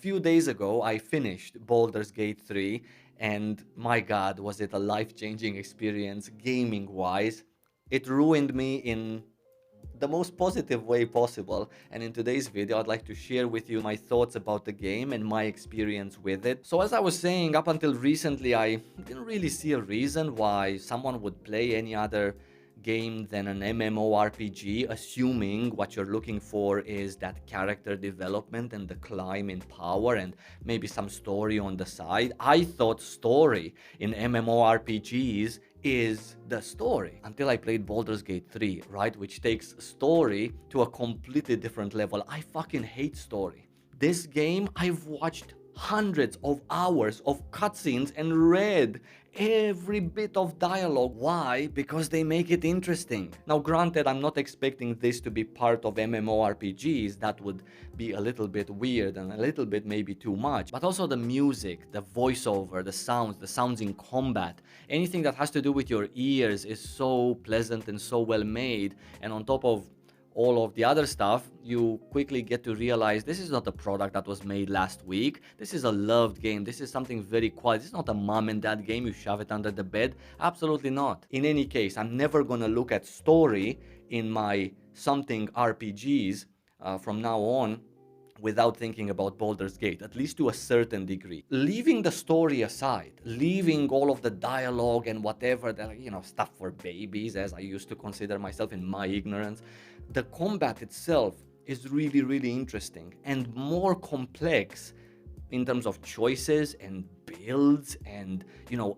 few days ago, I finished Baldur's Gate 3, and my god, was it a life-changing experience gaming-wise. It ruined me in the most positive way possible, and in today's video I'd like to share with you my thoughts about the game and my experience with it. So as I was saying, up until recently I didn't really see a reason why someone would play any other game than an MMORPG, assuming what you're looking for is that character development and the climb in power and maybe some story on the side. I thought story in MMORPGs is the story until I played Baldur's Gate 3, right? Which takes story to a completely different level. I fucking hate story. This game, I've watched hundreds of hours of cutscenes and read every bit of dialogue. Why? Because they make it interesting. Now, granted, I'm not expecting this to be part of MMORPGs. That would be a little bit weird and a little bit maybe too much. But also the music, the voiceover, the sounds in combat, anything that has to do with your ears is so pleasant and so well made. And on top of all of the other stuff, you quickly get to realize this is not a product that was made last week. This is a loved game. This is something very quiet. This is not a mom and dad game. You shove it under the bed. Absolutely not. In any case, I'm never gonna look at story in my something RPGs from now on without thinking about Baldur's Gate, at least to a certain degree. Leaving the story aside, leaving all of the dialogue and whatever, stuff for babies, as I used to consider myself in my ignorance, the combat itself is really, really interesting and more complex in terms of choices and builds and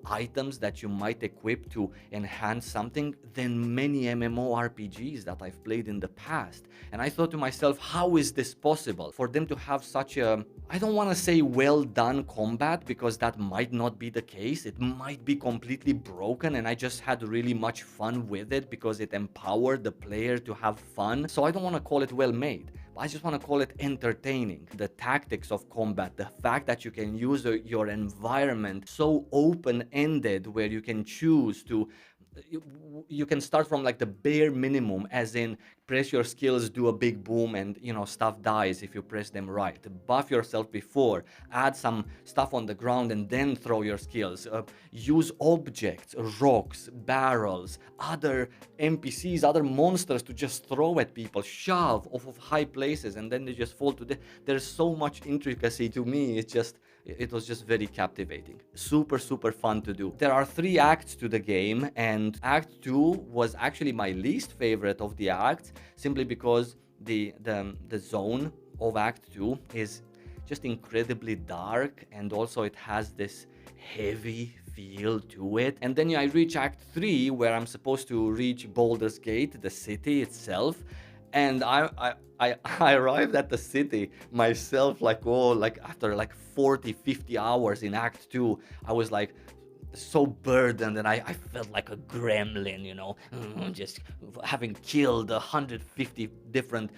items that you might equip to enhance something than many MMORPGs that I've played in the past. And I thought to myself, how is this possible for them to have such a, I don't want to say well done combat, because that might not be the case. It might be completely broken and I just had really much fun with it because it empowered the player to have fun. So I don't want to call it well made. I just want to call it entertaining. The tactics of combat, the fact that you can use your environment so open-ended, where you can choose to, you can start from like the bare minimum, as in press your skills, do a big boom, and stuff dies if you press them right. Buff yourself before, add some stuff on the ground, and then throw your skills. Use objects, rocks, barrels, other NPCs, other monsters to just throw at people, shove off of high places, and then they just fall to death. There's so much intricacy. To me, it was just very captivating. Super, super fun to do. There are 3 acts to the game, and Act 2 was actually my least favorite of the acts, simply because the zone of Act 2 is just incredibly dark, and also it has this heavy feel to it. And then I reach Act 3, where I'm supposed to reach Baldur's Gate, the city itself, and I arrived at the city myself after 40-50 hours in Act 2. I was like so burdened, and I felt like a gremlin, just having killed 150 different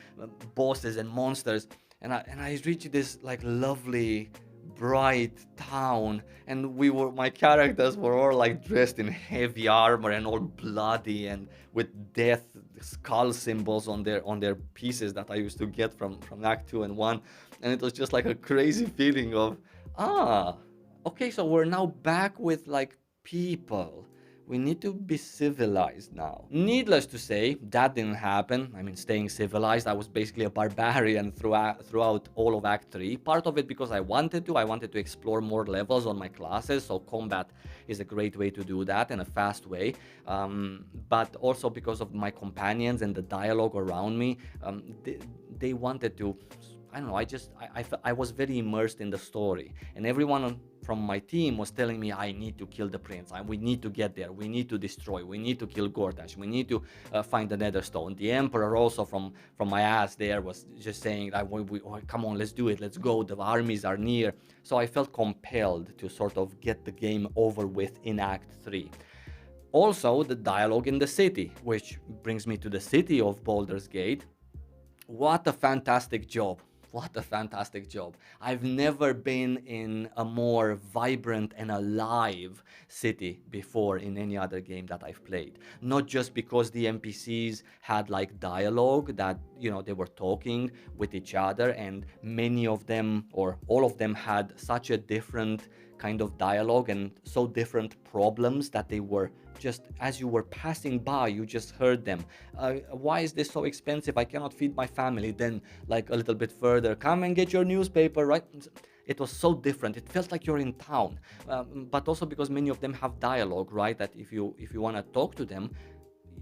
bosses and monsters. And I reached this like lovely bright town, and my characters were all like dressed in heavy armor and all bloody and with death skull symbols on their pieces that I used to get from Act 2 and 1. And it was just like a crazy feeling of, okay, so we're now back with like people. We need to be civilized now. Needless to say, that didn't happen. I mean, staying civilized, I was basically a barbarian throughout all of Act 3. Part of it because I wanted to explore more levels on my classes, so combat is a great way to do that in a fast way. But also because of my companions and the dialogue around me, they wanted to, I don't know, I was very immersed in the story, and everyone from my team was telling me, I need to kill the prince, we need to get there, we need to destroy, we need to kill Gortash, we need to find the Netherstone. The Emperor also from my ass there was just saying, come on, let's do it, let's go, the armies are near. So I felt compelled to sort of get the game over with in Act 3. Also, the dialogue in the city, which brings me to the city of Baldur's Gate. What a fantastic job. What a fantastic job. I've never been in a more vibrant and alive city before in any other game that I've played. Not just because the NPCs had like dialogue that, they were talking with each other, and many of them or all of them had such a different kind of dialogue and so different problems that they were just, as you were passing by, you just heard them. Why is this so expensive? I cannot feed my family. Then, like a little bit further, come and get your newspaper, right? It was so different. It felt like you're in town, but also because many of them have dialogue, right? That if you want to talk to them,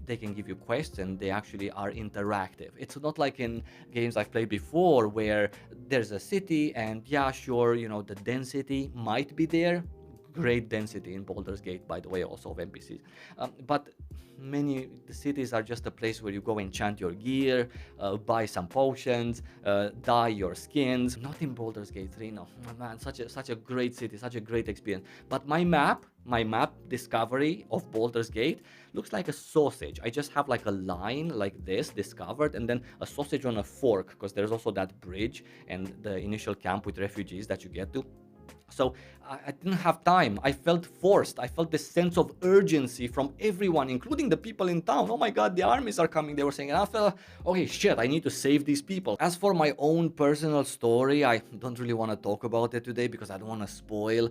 they can give you quests and they actually are interactive. It's not like in games I've played before where there's a city and yeah, sure, the density might be there. Great density in Baldur's Gate, by the way, also of NPCs. But many the cities are just a place where you go enchant your gear, buy some potions, dye your skins. Not in Baldur's Gate 3, no. Oh, man, such a great city, such a great experience. But my map discovery of Baldur's Gate looks like a sausage. I just have like a line like this discovered, and then a sausage on a fork, because there's also that bridge and the initial camp with refugees that you get to. So I didn't have time. I felt forced. I felt this sense of urgency from everyone, including the people in town. Oh my God, the armies are coming. They were saying, and I felt, okay, shit, I need to save these people. As for my own personal story, I don't really want to talk about it today because I don't want to spoil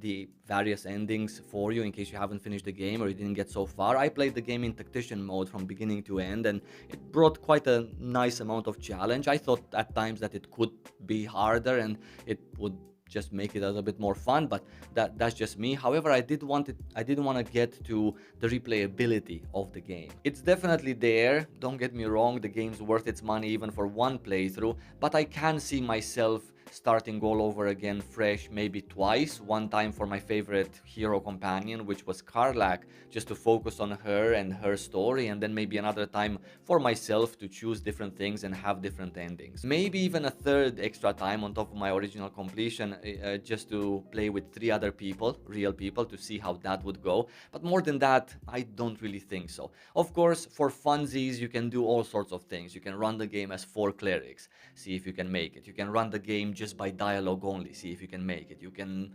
the various endings for you in case you haven't finished the game or you didn't get so far. I played the game in tactician mode from beginning to end, and it brought quite a nice amount of challenge. I thought at times that it could be harder and it would just make it a little bit more fun, but that's just me. However, I didn't want to get to the replayability of the game. It's definitely there, don't get me wrong, the game's worth its money even for one playthrough, but I can see myself starting all over again fresh, maybe twice. One time for my favorite hero companion, which was Karlach, just to focus on her and her story, and then maybe another time for myself to choose different things and have different endings. Maybe even a third extra time on top of my original completion, just to play with 3 other people, real people, to see how that would go. But more than that, I don't really think so. Of course, for funsies, you can do all sorts of things. You can run the game as 4 clerics, see if you can make it. You can run the game just by dialogue only, see if you can make it. You can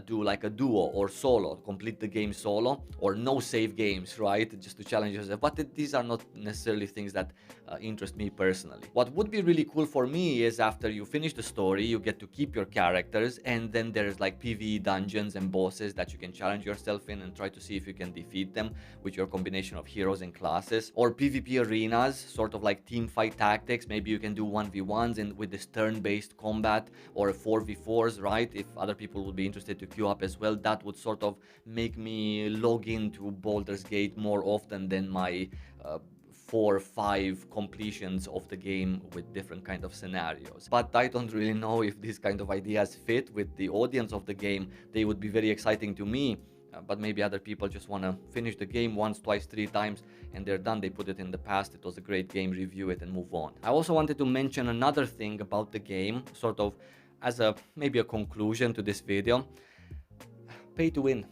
do like a duo or solo, complete the game solo, or no save games, right? Just to challenge yourself. But these are not necessarily things that interest me personally. What would be really cool for me is after you finish the story, you get to keep your characters, and then there's like PvE dungeons and bosses that you can challenge yourself in and try to see if you can defeat them with your combination of heroes and classes. Or PvP arenas, sort of like team fight tactics. Maybe you can do 1v1s and with this turn-based combat, or 4v4s, right? If other people would be interested to queue up as well, that would sort of make me log into Baldur's Gate more often than my 4 or 5 completions of the game with different kind of scenarios. But I don't really know if these kind of ideas fit with the audience of the game. They would be very exciting to me, but maybe other people just want to finish the game once, twice, 3 times and they're done. They put it in the past, it was a great game, review it and move on. I also wanted to mention another thing about the game, sort of as maybe a conclusion to this video. Pay to win.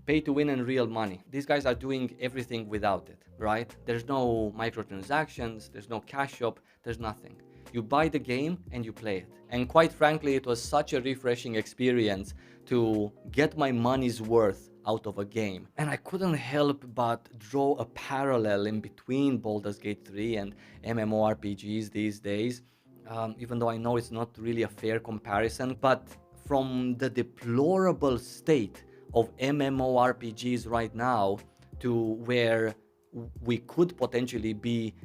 Pay to win and real money. These guys are doing everything without it, right? There's no microtransactions, there's no cash shop, there's nothing. You buy the game and you play it. And quite frankly, it was such a refreshing experience to get my money's worth out of a game. And I couldn't help but draw a parallel in between Baldur's Gate 3 and MMORPGs these days, even though I know it's not really a fair comparison. But from the deplorable state of MMORPGs right now to where we could potentially be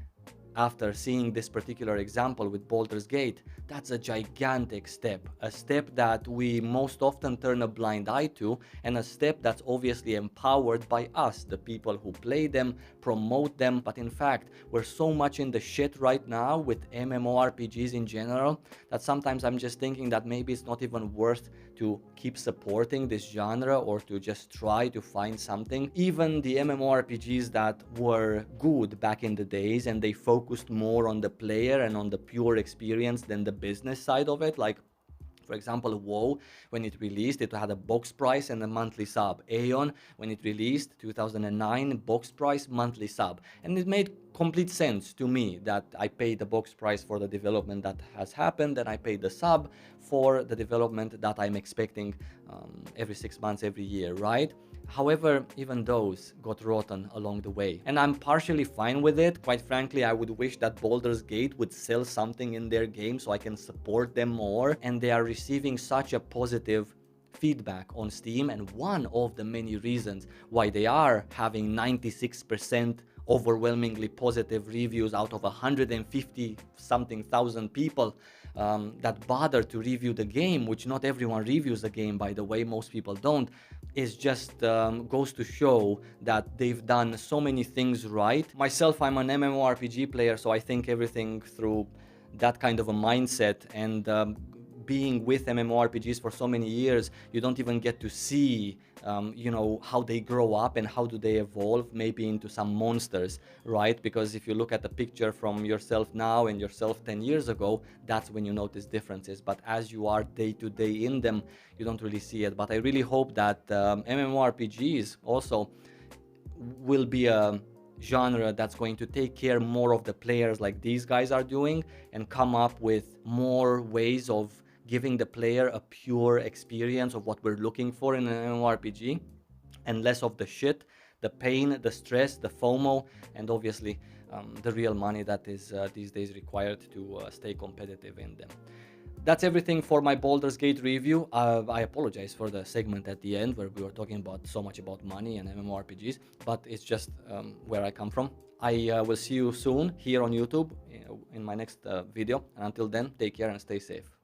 after seeing this particular example with Baldur's Gate, that's a gigantic step. A step that we most often turn a blind eye to, and a step that's obviously empowered by us, the people who play them, promote them. But in fact, we're so much in the shit right now with MMORPGs in general that sometimes I'm just thinking that maybe it's not even worth to keep supporting this genre or to just try to find something. Even the MMORPGs that were good back in the days and they focused more on the player and on the pure experience than the business side of it, like For example, WoW, when it released, it had a box price and a monthly sub. Aeon, when it released, 2009, box price, monthly sub. And it made complete sense to me that I pay the box price for the development that has happened, and I pay the sub for the development that I'm expecting every 6 months, every year, right? However, even those got rotten along the way. And I'm partially fine with it. Quite frankly, I would wish that Baldur's Gate would sell something in their game so I can support them more. And they are receiving such a positive feedback on Steam. And one of the many reasons why they are having 96% overwhelmingly positive reviews out of 150 something thousand people that bother to review the game, which not everyone reviews the game, by the way, most people don't, is just goes to show that they've done so many things right. Myself, I'm an MMORPG player, so I think everything through that kind of a mindset. And being with MMORPGs for so many years, you don't even get to see, how they grow up and how do they evolve maybe into some monsters, right? Because if you look at the picture from yourself now and yourself 10 years ago, that's when you notice differences. But as you are day to day in them, you don't really see it. But I really hope that MMORPGs also will be a genre that's going to take care more of the players like these guys are doing, and come up with more ways of giving the player a pure experience of what we're looking for in an MMORPG, and less of the shit, the pain, the stress, the FOMO, and obviously the real money that is these days required to stay competitive in them. That's everything for my Baldur's Gate review. I apologize for the segment at the end where we were talking about so much about money and MMORPGs, but it's just where I come from. I will see you soon here on YouTube in my next video. And until then, take care and stay safe.